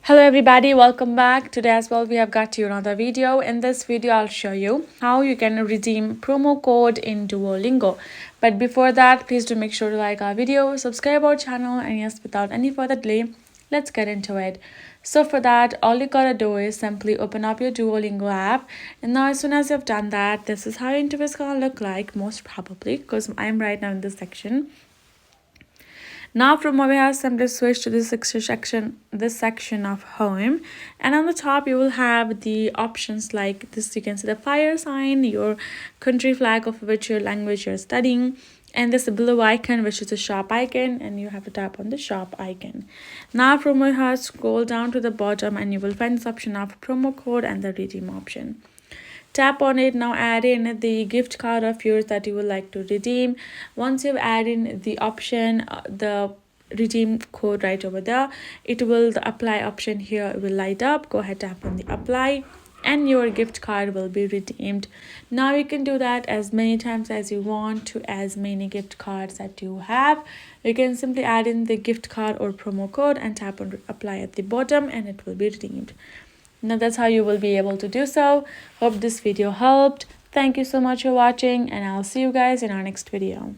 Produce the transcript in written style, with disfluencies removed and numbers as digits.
Hello everybody, welcome back. Today as well we have got you another video. In this video I'll show you how you can redeem promo code in Duolingo. But before that, please do make sure to like our video, subscribe our channel, and yes, without any further delay, let's get into it. So for that, all you gotta do is simply open up your Duolingo app, and now as soon as you've done that, this is how your interface is gonna look like, most probably, because I'm right now in this section. Now from over here, simply switch to this section of home, and on the top you will have the options like this. You can see the fire sign, your country flag of which your language you're studying, and this blue icon which is a shop icon, and you have to tap on the shop icon. Now from over here, scroll down to the bottom and you will find this option of promo code and the redeem option. Tap on it. Now add in the gift card of yours that you would like to redeem. Once you've added in the option, the redeem code right over there, the apply option here will light up. Go ahead, tap on the apply, and your gift card will be redeemed. Now you can do that as many times as you want to as many gift cards that you have. You can simply add in the gift card or promo code and tap on apply at the bottom, and it will be redeemed. Now that's how you will be able to do so. Hope this video helped. Thank you so much for watching, and I'll see you guys in our next video.